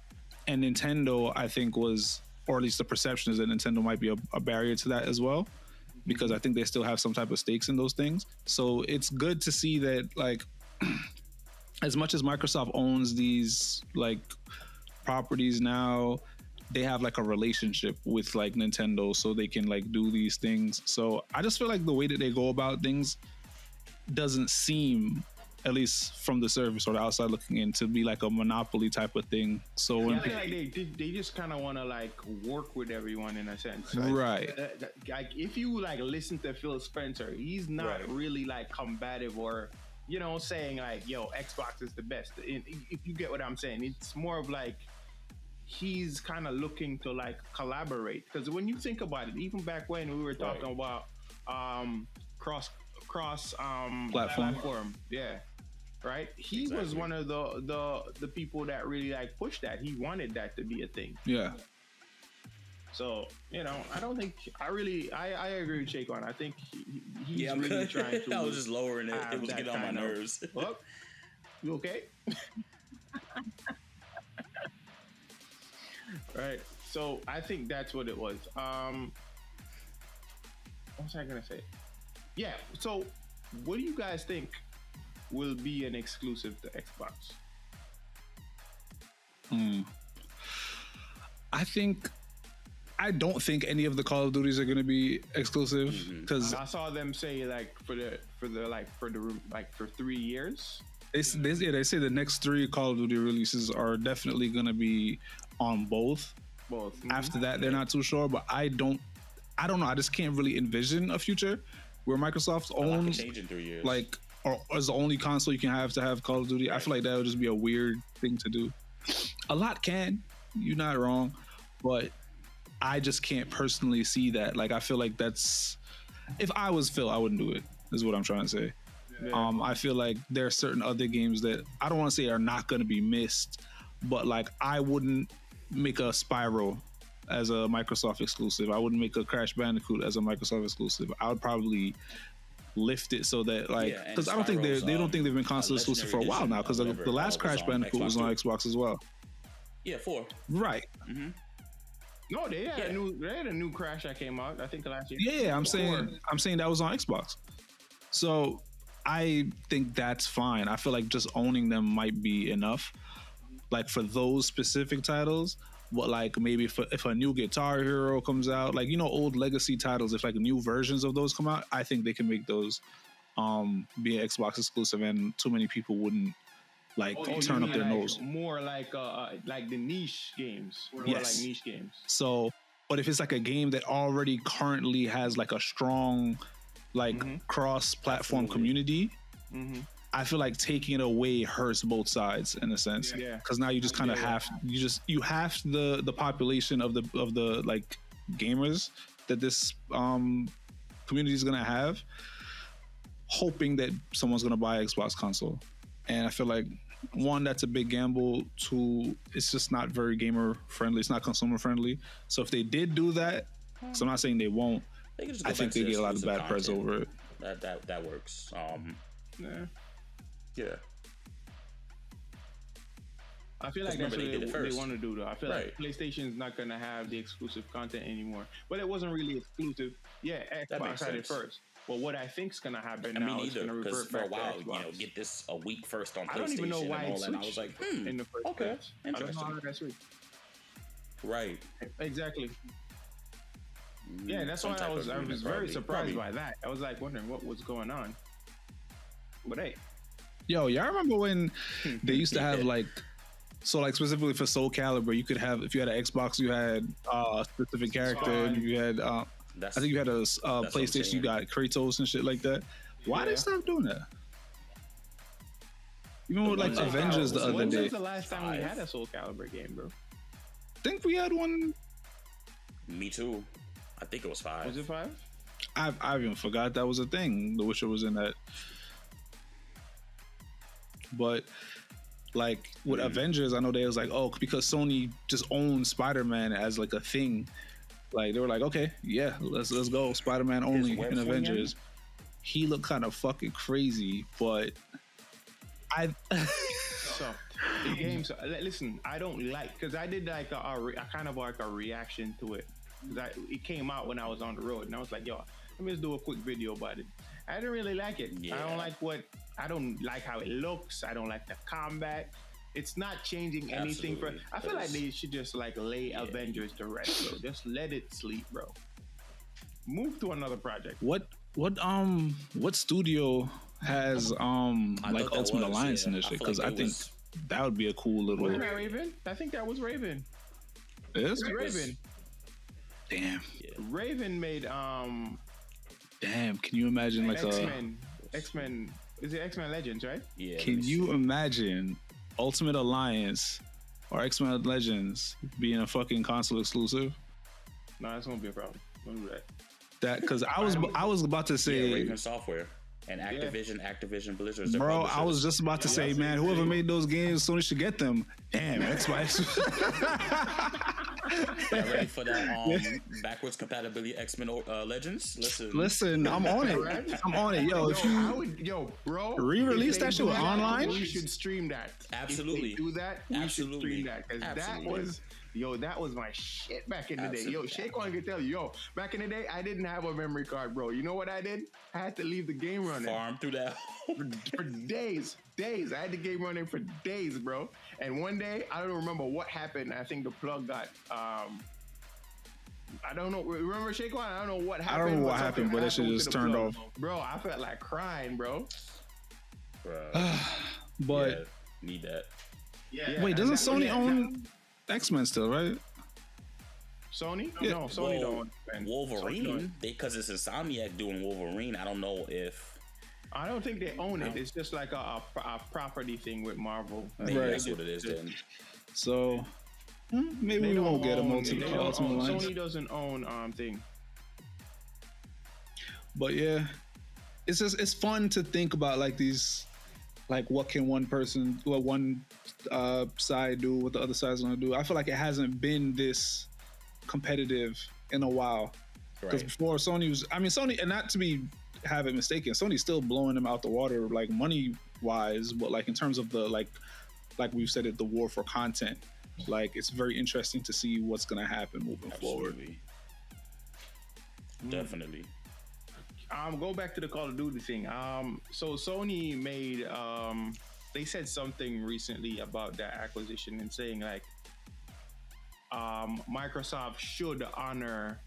Nintendo, I think was, or at least the perception is that Nintendo might be a barrier to that as well, because I think they still have some type of stakes in those things. So it's good to see that, like, as much as Microsoft owns these like properties now, they have like a relationship with like Nintendo, so they can like do these things. So I just feel like the way that they go about things doesn't seem, at least from the surface or the outside looking in, to be like a monopoly type of thing. So when I feel like they just kind of want to like work with everyone in a sense, right? Like if you like listen to Phil Spencer, he's not really like combative or, you know, saying like, yo, Xbox is the best. If you get what I'm saying, it's more of like he's kind of looking to like collaborate. Because when you think about it, even back when we were talking about cross platform, right? He was one of the people that really like pushed that. He wanted that to be a thing. Yeah. So, you know, I don't think I agree with Shaquan. I think he's really trying to. I was just lowering it. It was getting on my nerves. Oh, you okay? Right. So I think that's what it was. What was I gonna say? Yeah. So, what do you guys think will be an exclusive to Xbox? I don't think any of the Call of Duties are going to be exclusive because I saw them say like for 3 years. They say the next 3 Call of Duty releases are definitely going to be on both. After that, they're not too sure, but I don't know. I just can't really envision a future where Microsoft owns change in 3 years. Like, or as the only console you can have to have Call of Duty. I feel like that would just be a weird thing to do. A lot can, you're not wrong, but I just can't personally see that. Like, I feel like that's, if I was Phil, I wouldn't do it, is what I'm trying to say. Yeah. I feel like there are certain other games that I don't want to say are not going to be missed, but like I wouldn't make a Spyro as a Microsoft exclusive. I wouldn't make a Crash Bandicoot as a Microsoft exclusive. I would probably lift it so that like, because I don't think they don't think they've been console exclusive for a while now, because the last Crash Bandicoot was on Xbox as well. Yeah, 4. Right. Mm-hmm. No, they had a new Crash that came out, I think last year. Yeah, I'm saying that was on Xbox. So I think that's fine. I feel like just owning them might be enough, like for those specific titles. But like maybe if a new Guitar Hero comes out, like, you know, old legacy titles, if like new versions of those come out, I think they can make those be an Xbox exclusive, and too many people wouldn't like turn up their nose. More like the niche games. Yes. Like niche games. So, but if it's like a game that already currently has like a strong like cross-platform community, I feel like taking it away hurts both sides in a sense. Yeah. Because now you just kind of have the population of the like gamers that this community is gonna have, hoping that someone's gonna buy an Xbox console. And I feel like, one, that's a big gamble. 2, it's just not very gamer friendly. It's not consumer friendly. So if they did do that, so I'm not saying they won't, I think they get a lot of bad press over it. That works. Yeah. I feel like that's what they want to do, though. I feel like PlayStation's not going to have the exclusive content anymore. But it wasn't really exclusive. Yeah, Xbox had it first. But what I think is going to happen now is going to revert for back a while, to Xbox. You know, get this a week first on PlayStation. I don't even know why it switched I was like, in the first place. I don't know how that switched. Right. Exactly. Yeah, that's why I was very surprised by that. I was like wondering what was going on. But hey. Yo, y'all remember when they used to have like, so like specifically for Soul Calibur, you could have, if you had an Xbox, you had a specific character. And you had, I think you had a PlayStation, you got Kratos and shit like that. Why they stop doing that? Even with like Avengers the other day. When was the last time we had a Soul Calibur game, bro? Think we had one. Me too. I think it was 5. Was it 5? I even forgot that was a thing. The Witcher was in that. But like with Avengers, I know they was like, oh, because Sony just owned Spider-Man as like a thing. Like they were like, okay, yeah, let's go Spider-Man only in Avengers. He looked kind of fucking crazy, but so the game. So, listen, I don't like, because I did like a kind of like a reaction to it. It came out when I was on the road, and I was like, yo, let me just do a quick video about it. I didn't really like it. Yeah. I don't like how it looks. I don't like the combat. It's not changing anything. I feel like they should just like lay Avengers to rest, bro. Just let it sleep, bro. Move to another project. What studio has like Ultimate Alliance in this shit? Because I think that would be a cool little. Wasn't that Raven? I think that was Raven. It is Raven. Damn. Yeah. Raven made Damn, can you imagine like X-Men? Is it X-Men Legends, right? Yeah. Can you imagine Ultimate Alliance or X-Men Legends being a fucking console exclusive? No, that's gonna be a problem. Don't do that. That because I was about to say Raven Software and Activision Blizzard. Bro, I was just about to say, man, whoever made those games, Sony should get them. Damn, Xbox. Ready for that backwards compatibility X-Men Legends? Listen, I'm on it. I'm on it. Yo, if you bro, re-release that shit online, we should stream that. Absolutely. If they do that, we should stream that, because that was my shit back in the day. Yo, Shaquan can tell you, back in the day, I didn't have a memory card, bro. You know what I did? I had to leave the game running. Farm through that for days. I had the game running for days, bro. And one day, I don't remember what happened. I think the plug got, I don't know. Remember Shaquan? I don't know what happened. I don't know what happened, but that shit just turned off. Bro, I felt like crying, bro. But need that. Yeah. Wait, doesn't Sony own X-Men still, right? Sony? Yeah. No, Sony don't. Wolverine, because it's Insomniac doing Wolverine. I don't know if. I don't think they own it. It's just like a property thing with Marvel. Maybe that's what it is then. So maybe we won't get a Ultimate Alliance. Sony doesn't own thing. But yeah, it's fun to think about like these, like what can one side do, what the other side's gonna do. I feel like it hasn't been this competitive in a while. Because before Sony, and not to have it mistaken, Sony's still blowing them out the water, like money wise, but like in terms of the like we've said it, the war for content. Like it's very interesting to see what's gonna happen moving forward. Definitely. Go back to the Call of Duty thing. So Sony made they said something recently about that acquisition and saying like Microsoft should honor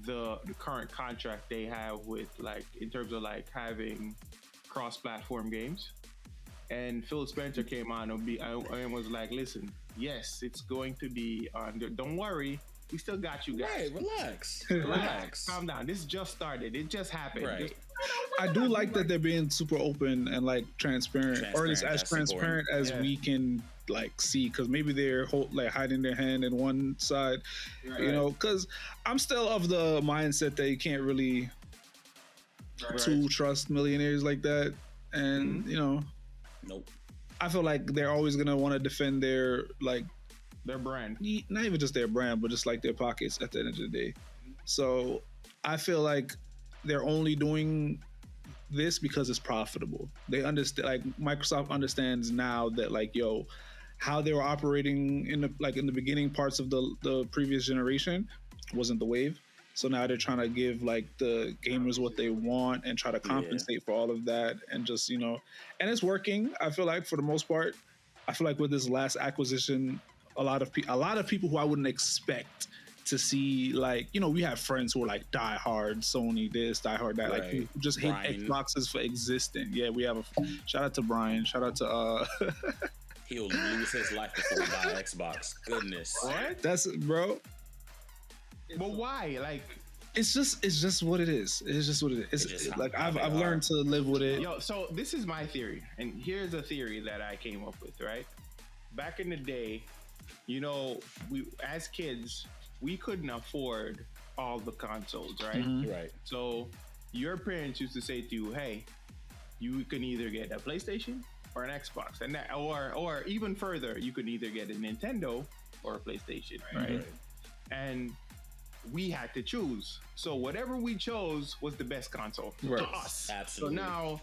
the current contract they have with, like, in terms of like having cross-platform games. And Phil Spencer came on and was like, listen, yes, it's going to be don't worry, we still got you guys. Hey, relax. Calm down. This just started. It just happened. Right. I do like that they're being super open and like transparent, or at least as transparent as we can like see, because maybe they're like hiding their hand in one side, you know, because I'm still of the mindset that you can't really trust millionaires like that. And you know, I feel like they're always gonna want to defend their brand, not even just their brand, but just like their pockets at the end of the day. So I feel like they're only doing this because it's profitable. They understand, like Microsoft understands now that like, yo, how they were operating in the beginning parts of the previous generation wasn't the wave. So now they're trying to give like the gamers what they want and try to compensate for all of that, and just, you know, and it's working. I feel like for the most part, I feel like with this last acquisition a lot of people who I wouldn't expect to see, like, you know, we have friends who are like die hard Sony this, die hard that, like who just hate Xboxes for existing. Yeah, we have a shout out to Brian, shout out to he'll lose his life before he buy Xbox. Goodness. What? That's it, bro. But why? Like, it's just what it is. It's just what it is. It's like I've learned to live with it. Yo, so this is my theory, and here's a theory that I came up with. Right, back in the day, you know, we as kids, we couldn't afford all the consoles, right? Mm-hmm. Right. So your parents used to say to you, "Hey, you can either get a PlayStation or an Xbox," and that, or even further, you could either get a Nintendo or a PlayStation, right? And we had to choose. So whatever we chose was the best console to us. Absolutely. So now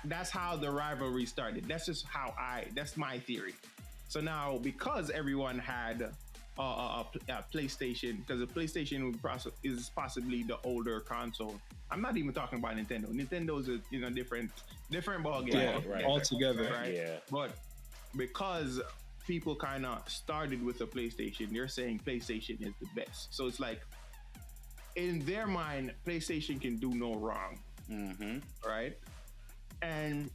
that's how the rivalry started. That's just that's my theory. So now, because everyone had a PlayStation, because the PlayStation is possibly the older console. I'm not even talking about Nintendo. Nintendo's a different ball game. Yeah, right. Altogether. Right? Yeah. But because people kind of started with a PlayStation, they're saying PlayStation is the best. So it's like, in their mind, PlayStation can do no wrong. Mm-hmm. Right? And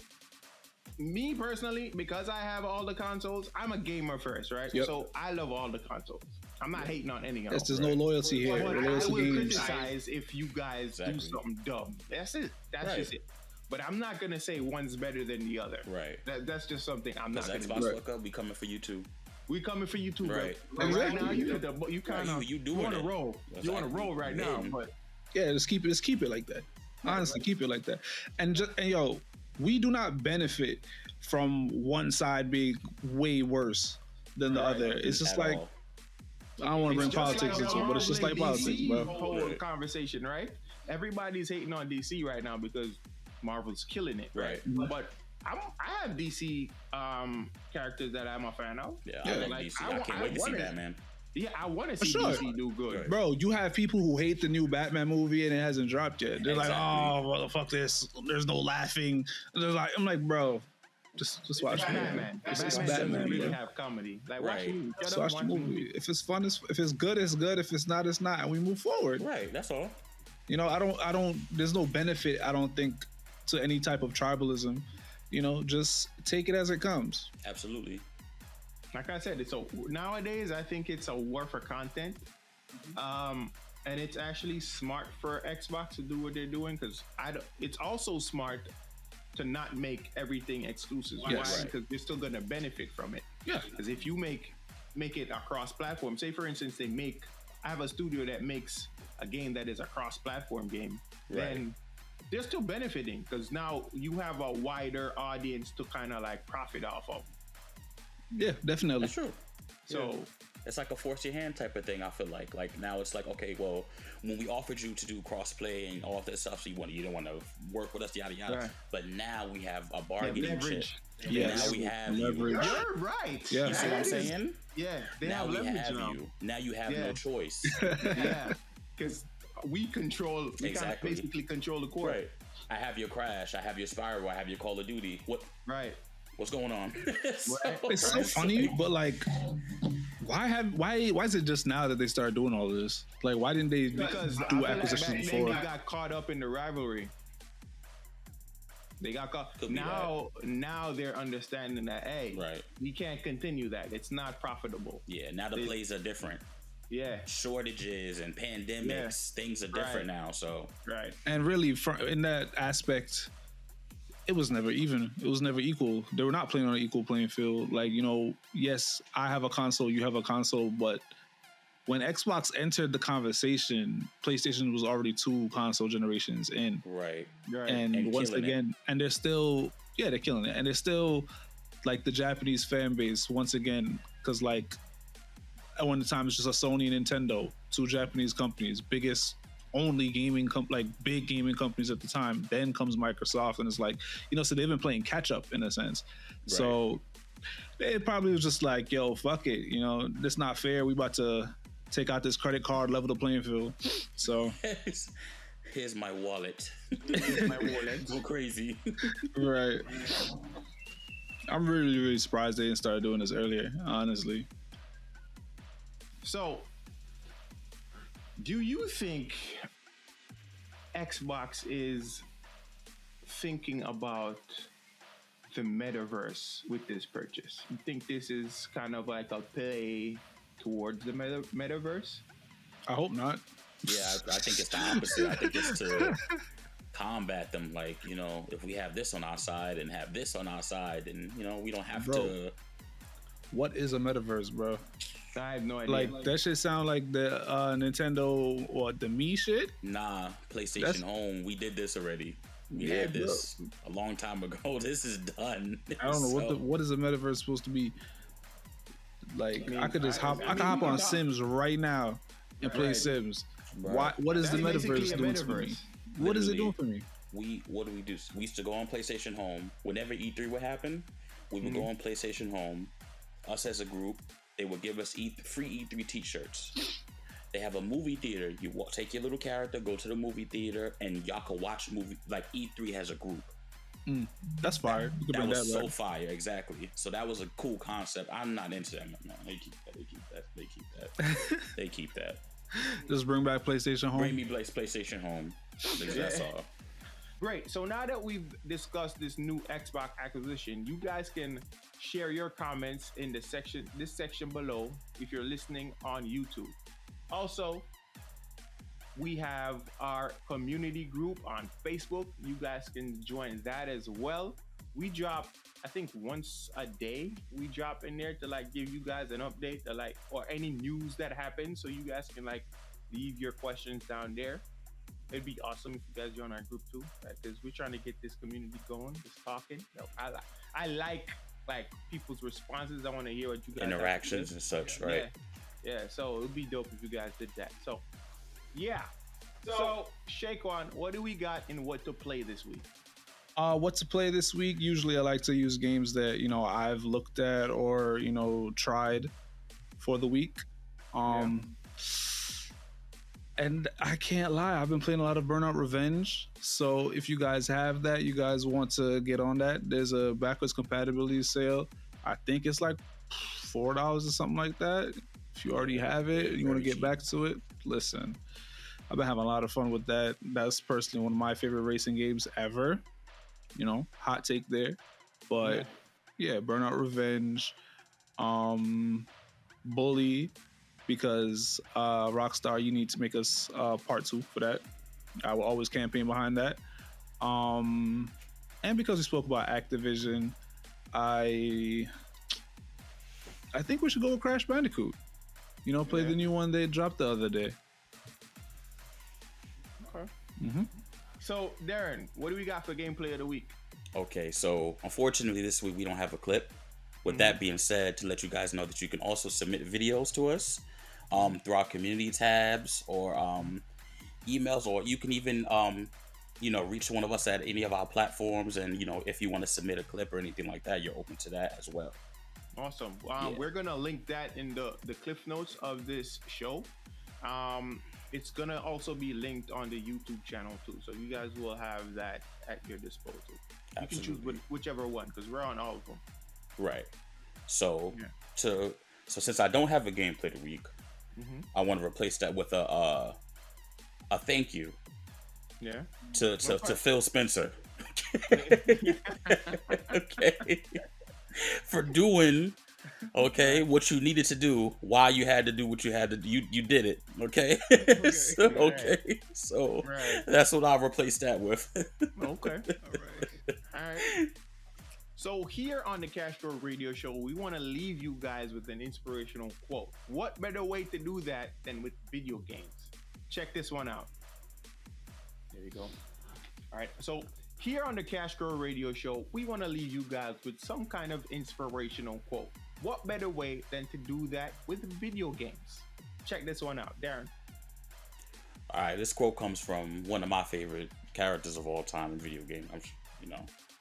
me personally, because I have all the consoles, I'm a gamer first, right? Yep. So I love all the consoles. I'm not hating on any of them. There's no loyalty here. But I Loyalty will games. criticize if you guys do something dumb. That's it. That's just it. But I'm not gonna say one's better than the other. Right. That's just something I'm not gonna Xbox do. look up, we coming for you too. We coming for you too, right? Bro. Right now, you kind of you want to roll. You want to roll right now, but yeah, just keep it like that. Honestly, keep it like that. And yo, we do not benefit from one side being way worse than the other. It's just like all. I don't want to bring politics into it, but it's just like politics, bro. Whole conversation, right? Everybody's hating on DC right now because Marvel's killing it, right? But I have DC characters that I'm a fan of. Yeah, I like DC. I can't wait to see Batman. Yeah, I want to see DC do good. Right. Bro, you have people who hate the new Batman movie and it hasn't dropped yet. They're like, oh, well, fuck this. There's no laughing. I'm like, bro, just watch the movie. It's Batman. Really have comedy. Like, watch the movie. If it's fun, if it's good, it's good. If it's not, it's not. And we move forward. Right, that's all. You know, I don't, there's no benefit, I don't think, to any type of tribalism. You know, just take it as it comes. Absolutely. Like I said, nowadays I think it's a war for content, and it's actually smart for Xbox to do what they're doing because it's also smart to not make everything exclusive. Yes. Why? Because you're still going to benefit from it. Yeah. Because if you make it a cross-platform, say for instance I have a studio that makes a game that is a cross-platform game, then they're still benefiting because now you have a wider audience to kind of like profit off of. Yeah, definitely. That's true. So it's like a force your hand type of thing. I feel like now it's like, okay, well, when we offered you to do crossplay and all this stuff, so you don't want to work with us, yada yada. Right. But now we have a bargaining chip. Yes. Now we have leverage. You're right. Yeah. You see what I'm saying? Yeah. Now we have you. Now you have no choice. Yeah. Because we control. We basically control the court. Right. I have your Crash. I have your Spyro. I have your Call of Duty. What? Right. What's going on? It's so funny, but like, why is it just now that they started doing all of this? Like, why didn't they do acquisitions before? They got caught up in the rivalry. They got caught. Now they're understanding that, hey, we can't continue that. It's not profitable. Yeah, now the plays are different. Yeah, shortages and pandemics, things are different now. So and really, in that aspect, it was never even. It was never equal. They were not playing on an equal playing field. Like, you know, yes, I have a console, you have a console, but when Xbox entered the conversation, PlayStation was already 2 console generations in. Right. And once again, and they're still, they're killing it. And they're still like the Japanese fan base once again, because like at one time it's just a Sony and Nintendo, 2 Japanese companies, biggest only gaming big gaming companies at the time. Then comes Microsoft, and it's like, you know, so they've been playing catch up in a sense. Right. So they probably was just like, yo, fuck it, you know, this not fair. We about to take out this credit card, level the playing field. So here's my wallet. Go crazy. Right. I'm really, really surprised they didn't start doing this earlier, honestly. So, do you think Xbox is thinking about the metaverse with this purchase? You think this is kind of like a play towards the metaverse? I hope not. Yeah, I think it's the opposite. I think it's to combat them. Like, you know, if we have this on our side and have this on our side, then, you know, we don't have to. What is a metaverse, bro? I have no idea. Like, that shit sound like the Nintendo or the Me shit? Nah, PlayStation Home. We did this already. We had this a long time ago. This is done. I don't know what is a metaverse supposed to be. Like, I could hop on Sims right now and play Sims. Right. What is the metaverse doing for me? What is it doing for me? What do? We used to go on PlayStation Home. Whenever E3 would happen, we would go on PlayStation Home. Us as a group, they would give us free E3 t-shirts. They have a movie theater. You take your little character, go to the movie theater, and y'all can watch movie. Like, E3 has a group. That's fire. That was so fire, exactly. So that was a cool concept. I'm not into that, man. They keep that. Just bring back PlayStation Home. Bring me PlayStation Home. That's all. Great. So now that we've discussed this new Xbox acquisition, you guys can share your comments in this section below if you're listening on YouTube. Also, we have our community group on Facebook. You guys can join that as well. We drop, I think, once a day. We drop in there to like give you guys an update to like, or any news that happens, so you guys can like leave your questions down there. It'd be awesome if you guys join our group too, because we're trying to get this community going, just talking. I like people's responses. I want to hear what you guys interactions and such, right? Yeah. So it would be dope if you guys did that. So, yeah. So Shaquan, what do we got in what to play this week? What to play this week? Usually, I like to use games that I've looked at or tried for the week. And I can't lie, I've been playing a lot of Burnout Revenge. So if you guys have that, you guys want to get on that, there's a backwards compatibility sale. I think it's like $4 or something like that. If you already have it, you want to get back to it, listen. I've been having a lot of fun with that. That's personally one of my favorite racing games ever. Hot take there. But yeah, Burnout Revenge, Bully, because Rockstar, you need to make us part 2 for that. I will always campaign behind that. And because we spoke about Activision, I think we should go with Crash Bandicoot. Play the new one they dropped the other day. Okay. So, Darren, what do we got for gameplay of the week? Okay, so unfortunately this week we don't have a clip. With that being said, to let you guys know that you can also submit videos to us through our community tabs or emails, or you can even reach one of us at any of our platforms, and if you want to submit a clip or anything like that, you're open to that as well. Awesome. We're gonna link that in the cliff notes of this show. It's gonna also be linked on the YouTube channel too, so you guys will have that at your disposal. Absolutely. You can choose whichever one, because we're on all of them. Right. So since I don't have a gameplay of the week, I want to replace that with a thank you. Yeah. To Phil Spencer. Okay. For doing what you needed to do while you had to do what you had to do. You did it. Okay. So that's what I'll replace that with. Okay. All right. So here on the Kashcroe Radio Show, we want to leave you guys with an inspirational quote. What better way to do that than with video games? Check this one out. There you go. All right. So here on the Kashcroe Radio Show, we want to leave you guys with some kind of inspirational quote. What better way than to do that with video games? Check this one out, Darren. All right. This quote comes from one of my favorite characters of all time in video games. I'm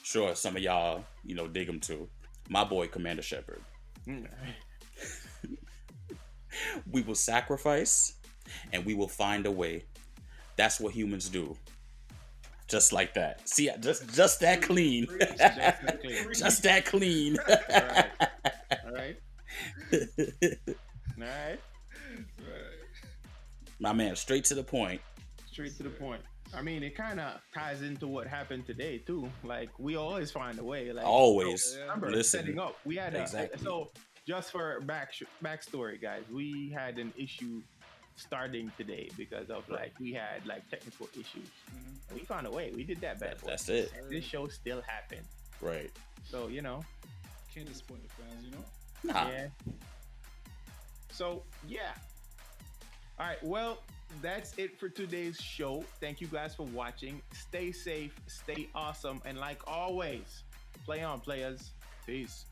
sure some of y'all, dig him too. My boy, Commander Shepard. We will sacrifice and we will find a way. That's what humans do. Just like that. See, just that clean. Just that clean. All right. My man, straight to the point. Straight to the point. I mean, it kind of ties into what happened today too. Like, we always find a way. Like, Always. Remember, setting up. We had exactly. So just for backstory, guys, we had an issue starting today because of we had technical issues. We found a way. We did that bad. That's it. This show still happened. Right. So can't disappoint the fans, Nah. Yeah. So yeah. All right. Well, that's it for today's show. Thank you guys for watching. Stay safe, stay awesome, and like always, play on, players. Peace.